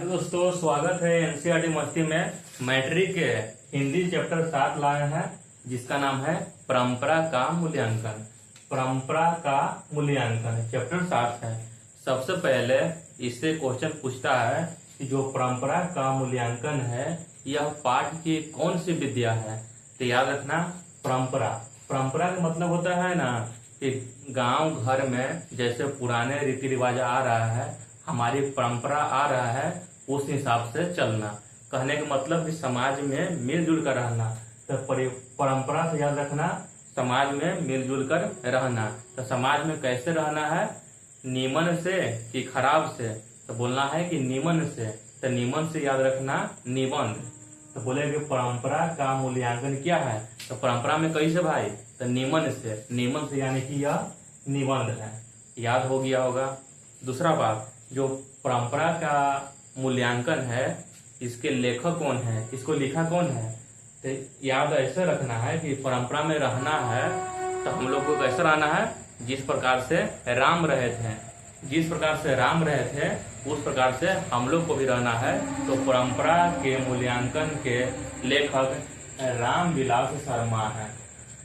Hello दोस्तों, स्वागत है एनसीईआरटी मस्ती में। मैट्रिक के हिंदी चैप्टर 7 लाए हैं, जिसका नाम है परंपरा का मूल्यांकन। परंपरा का मूल्यांकन चैप्टर 7 है। सबसे पहले इससे क्वेश्चन पूछता है कि जो परंपरा का मूल्यांकन है यह पाठ की कौन सी विद्या है। तो याद रखना, परंपरा परंपरा का मतलब होता है ना कि गांव घर में जैसे पुराने रीति रिवाज आ रहा है, हमारी परंपरा आ रहा है, उस हिसाब से चलना। कहने का मतलब कि समाज में मिलजुल कर रहना। तो परंपरा से याद रखना, समाज में मिलजुल कर रहना। तो समाज में कैसे रहना है, नीमन से कि खराब से। तो बोलना है कि नीमन से। तो नीमन से याद रखना निबंध। तो बोलेगे परंपरा का मूल्यांकन क्या है। तो परंपरा में कैसे भाई, तो नीमन से। नीमन से यानी कि यह निबंध है। याद हो गया होगा। दूसरा बात, जो परंपरा का मूल्यांकन है इसके लेखक कौन है, इसको लिखा कौन है। तो याद ऐसे रखना है कि परंपरा में रहना है तो हम लोग को कैसे रहना है, जिस प्रकार से राम रहे थे, जिस प्रकार से राम रहे थे उस प्रकार से हम लोग को भी रहना है। तो परंपरा के मूल्यांकन के लेखक रामविलास शर्मा है।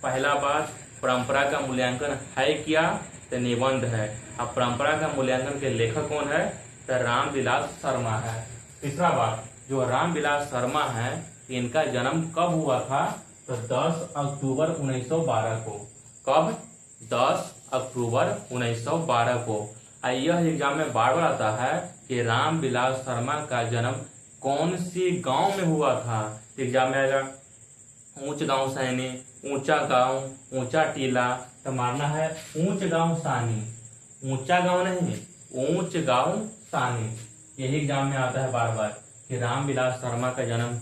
पहला बात, परंपरा का मूल्यांकन है क्या, तो निबंध है। अब परंपरा का मूल्यांकन के लेखक कौन है, तो रामविलास शर्मा है। तीसरा बात, जो रामविलास शर्मा है इनका जन्म कब हुआ था, तो 10 अक्टूबर 1912 को। कब, 10 अक्टूबर 1912 को। यह एग्जाम में बार बार आता है कि रामविलास शर्मा का जन्म कौन सी गांव में हुआ था। एग्जाम में आएगा ऊंच गांव सैनी, ऊंचा गांव, ऊंचा टीला। तो मारना है ऊंच गांव सानी, ऊंचा गांव नहीं, ऊंच गांव सानी। यही एग्जाम में आता है बार बार कि रामविलास शर्मा का जन्म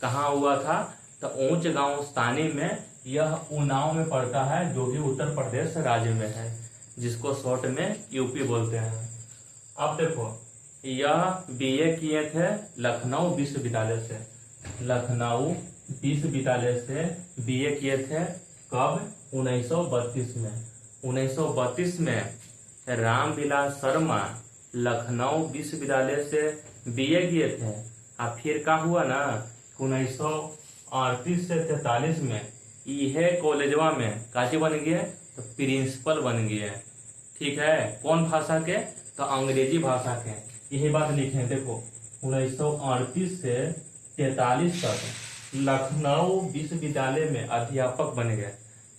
कहाँ हुआ था, तो ऊंच गांव सानी में। यह उन्नाव में पड़ता है, जो कि उत्तर प्रदेश राज्य में है, जिसको शॉर्ट में यूपी बोलते हैं। अब देखो, यह बीए किए थे लखनऊ विश्वविद्यालय से। लखनऊ विश्वविद्यालय से बीए किए थे। कब, 1932 में। 1932 में रामविलास शर्मा लखनऊ विश्वविद्यालय से बीए किए थे। और फिर क्या हुआ ना, 1938 से 43 में यह कॉलेजवा में काजी बन गए, तो प्रिंसिपल बन गए। ठीक है, कौन भाषा के, तो अंग्रेजी भाषा के। यही बात लिखे, देखो 1938 से 43 तक लखनऊ विश्वविद्यालय में अध्यापक बन गए।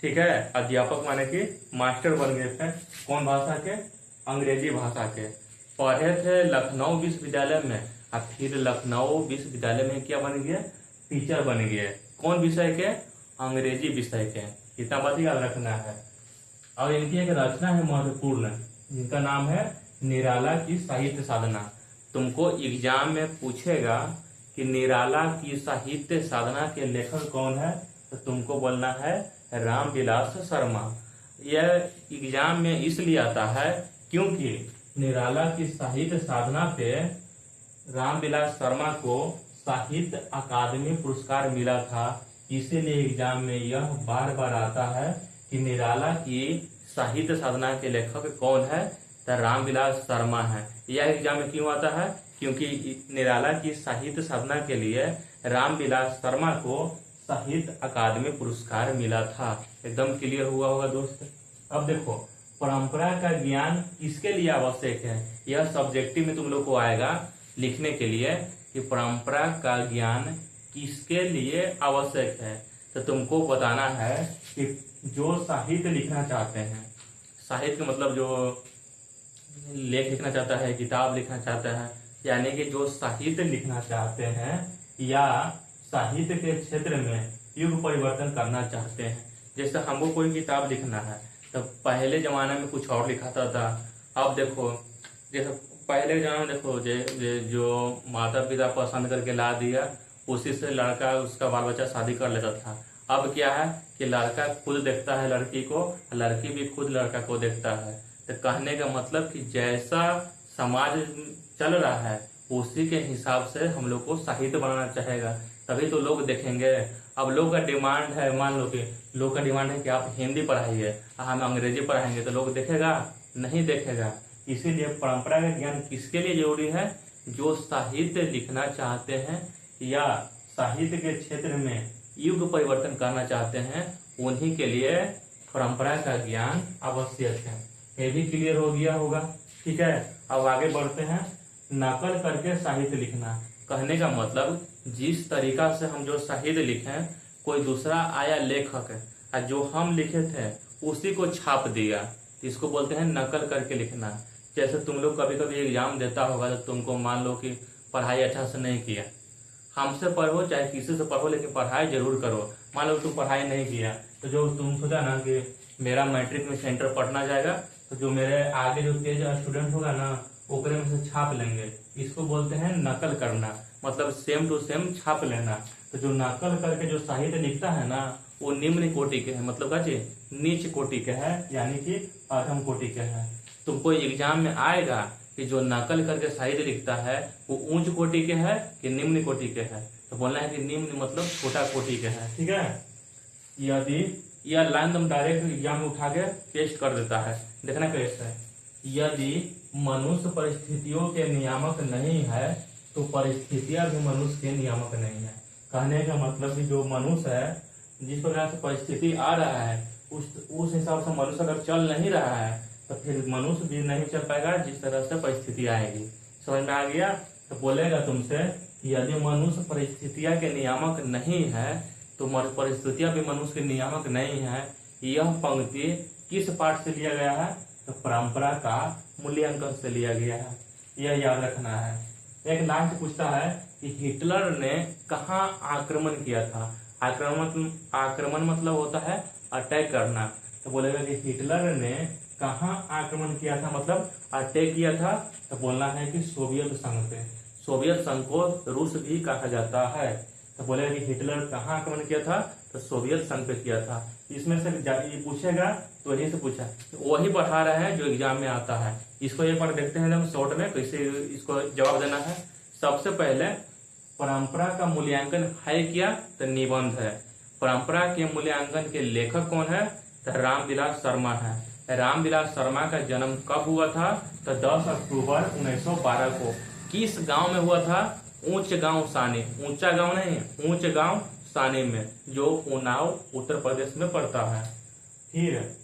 ठीक है, अध्यापक माने कि मास्टर बन गए थे। कौन भाषा के, अंग्रेजी भाषा के। पढ़े थे लखनऊ विश्वविद्यालय में, और फिर लखनऊ विश्वविद्यालय में क्या बन गए, टीचर बन गए। कौन विषय के, अंग्रेजी विषय के। इतना बात याद रखना है। और इनकी एक रचना है महत्वपूर्ण, जिनका नाम है निराला की साहित्य साधना। तुमको एग्जाम में पूछेगा कि निराला की साहित्य साधना के लेखक कौन है, तो तुमको बोलना है रामविलास शर्मा। यह एग्जाम में इसलिए आता है क्योंकि निराला की साहित्य साधना पे रामविलास शर्मा को साहित्य अकादमी पुरस्कार मिला था। इसीलिए एग्जाम में यह बार बार आता है कि निराला की साहित्य साधना के लेखक कौन है, तो रामविलास शर्मा है। यह एग्जाम में क्यों आता है, क्योंकि निराला की साहित्य साधना के लिए रामविलास शर्मा को साहित्य अकादमी पुरस्कार मिला था। एकदम क्लियर हुआ होगा दोस्त। अब देखो, परंपरा का ज्ञान किसके लिए आवश्यक है। यह सब्जेक्टिव में तुम लोग को आएगा लिखने के लिए कि परंपरा का ज्ञान किसके लिए आवश्यक है। तो तुमको बताना है कि जो साहित्य लिखना चाहते हैं, साहित्य का मतलब जो लेख लिखना चाहता है, किताब लिखना चाहता है, यानी कि जो साहित्य लिखना चाहते हैं या साहित्य के क्षेत्र में युग परिवर्तन करना चाहते हैं। जैसे हमको कोई किताब लिखना है, तो पहले जमाने में कुछ और लिखाता था। अब देखो, जैसे पहले जमाने में देखो, जो माता पिता पसंद करके ला दिया, उसी से लड़का उसका बाल बच्चा शादी कर लेता था। अब क्या है कि लड़का खुद देखता है लड़की को, लड़की भी खुद लड़का को देखता है। तो कहने का मतलब कि जैसा समाज चल रहा है उसी के हिसाब से हम लोग को साहित्य बनाना चाहेगा, तभी तो लोग देखेंगे। अब लोग का डिमांड है, मान लो कि लोग का डिमांड है कि आप हिंदी पढ़ाइए, हम अंग्रेजी पढ़ाएंगे, तो लोग देखेगा, नहीं देखेगा। इसीलिए परंपरा का ज्ञान किसके लिए जरूरी है, जो साहित्य लिखना चाहते हैं या साहित्य के क्षेत्र में युग परिवर्तन करना चाहते हैं उन्हीं के लिए परंपरा का ज्ञान आवश्यक है। ये भी क्लियर हो गया होगा। ठीक है, अब आगे बढ़ते हैं। नकल करके साहित्य लिखना, कहने का मतलब जिस तरीका से हम जो साहित्य लिखें, कोई दूसरा आया लेखक है जो हम लिखे थे उसी को छाप दिया, इसको बोलते हैं नकल करके लिखना। जैसे तुम लोग कभी कभी एग्जाम देता होगा तो तुमको मान लो कि पढ़ाई अच्छा से नहीं किया, हमसे पढ़ो चाहे किसी से पढ़ो लेकिन पढ़ाई जरूर करो। मान लो तुम पढ़ाई नहीं किया तो जो तुम सोचा ना कि मेरा मैट्रिक में सेंटर पढ़ना जाएगा, तो जो मेरे आगे जो तेज स्टूडेंट होगा ना ओकरे में से छाप लेंगे, इसको बोलते हैं नकल करना, मतलब सेम टू सेम छाप लेना। तो जो नकल करके जो साहित्य लिखता है ना वो निम्न कोटि के है, मतलब का नीच कोटि के है, यानी कि अधम कोटि के है। तुमको एग्जाम में आएगा कि जो नकल करके साहित्य लिखता है वो उच्च कोटि के है कि निम्न कोटि के है, तो बोलना है कि निम्न मतलब छोटा कोटि के है। ठीक है, यदि यह लाइन तुम डायरेक्ट एग्जाम में उठा के टेस्ट कर देता है, देखना कैसे है। यदि मनुष्य परिस्थितियों के नियामक नहीं है तो परिस्थितियां भी मनुष्य के नियामक नहीं है। कहने का मतलब कि जो मनुष्य है, जिस प्रकार से परिस्थिति आ रहा है उस हिसाब से मनुष्य अगर चल नहीं रहा है तो फिर मनुष्य भी नहीं चल पाएगा जिस तरह से परिस्थिति आएगी। समझ में आ गया? तो बोलेगा तुमसे यदि मनुष्य परिस्थितियां के नियामक नहीं है तो परिस्थितियां भी मनुष्य के नियामक नहीं है। यह पंक्ति किस पाठ से लिया गया है? तो परंपरा का मूल्यांकन से लिया गया है, यह याद रखना है। एक लास्ट पूछता है कि हिटलर ने कहाँ आक्रमण किया था? आक्रमण मतलब होता है अटैक करना, तो बोलेगा कि हिटलर ने कहाँ आक्रमण किया था, मतलब अटैक किया था, तो बोलना है कि सोवियत संघ पे। सोवियत संघ को रूस भी कहा जाता है, तो बोलेगा कि हिटलर कहाँ आक्रमण किया था, तो सोवियत संघ पे किया था। इसमें से ये पूछेगा तो यही से पूछा, वही पढ़ा रहे हैं जो एग्जाम में आता है। इसको एक बार देखते हैं एकदम शॉर्ट में कैसे इसको जवाब देना है। सबसे पहले परंपरा का मूल्यांकन है क्या? तो निबंध है। परंपरा के मूल्यांकन के लेखक कौन है? तो रामविलास शर्मा है। रामविलास शर्मा का जन्म कब हुआ था? तो 10 अक्टूबर 1912 को। किस गांव में हुआ था? ऊंच गांव सानी, ऊंचा गांव नहीं, ऊंच गांव सानी में, जो उन्नाव उत्तर प्रदेश में पड़ता है। फिर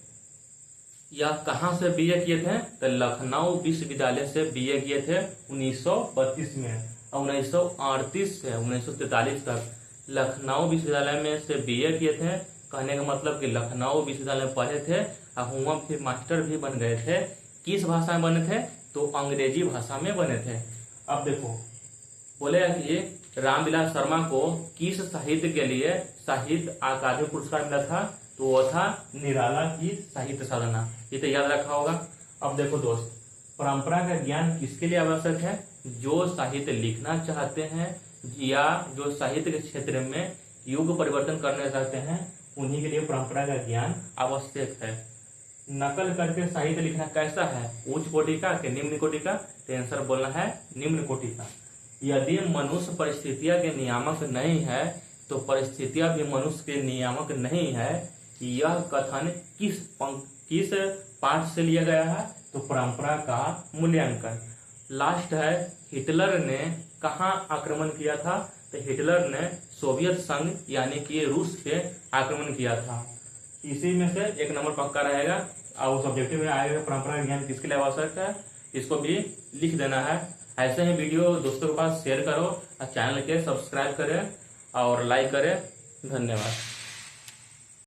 यह कहाँ से बीए किए थे? तो लखनऊ विश्वविद्यालय से बीए किए थे 1932 में, और 1938 से 1943 तक लखनऊ विश्वविद्यालय में से बीए किए थे। कहने का मतलब कि लखनऊ विश्वविद्यालय में पढ़े थे और वहाँ फिर मास्टर भी बन गए थे। किस भाषा में बने थे? तो अंग्रेजी भाषा में बने थे। अब देखो बोलेगा कि रामविलास शर्मा को किस साहित्य के लिए साहित्य अकादमी पुरस्कार मिला था? तो वो था निराला की साहित्य साधना। ये तो याद रखा होगा। अब देखो दोस्त, परंपरा का ज्ञान किसके लिए आवश्यक है? जो साहित्य लिखना चाहते हैं या जो साहित्य के क्षेत्र में युग परिवर्तन करना चाहते हैं उन्हीं के लिए परंपरा का ज्ञान आवश्यक है। नकल करके साहित्य लिखना कैसा है? उच्च कोटि का कि निम्न कोटि का? तो आंसर बोलना है निम्न कोटि का। यदि मनुष्य परिस्थितियां के नियामक नहीं है तो परिस्थितियां भी मनुष्य के नियामक नहीं है। यह कथन किस पाठ से लिया गया है? तो परंपरा का मूल्यांकन। लास्ट है, हिटलर ने कहाँ आक्रमण किया था? तो हिटलर ने सोवियत संघ यानी कि रूस पे आक्रमण किया था। इसी में से एक नंबर पक्का रहेगा और सब्जेक्टिव में आएगा परंपरा ज्ञान किसके लिए आवश्यक है, इसको भी लिख देना है। ऐसे ही वीडियो दोस्तों के पास शेयर करो और चैनल के सब्सक्राइब करें और लाइक करें। धन्यवाद।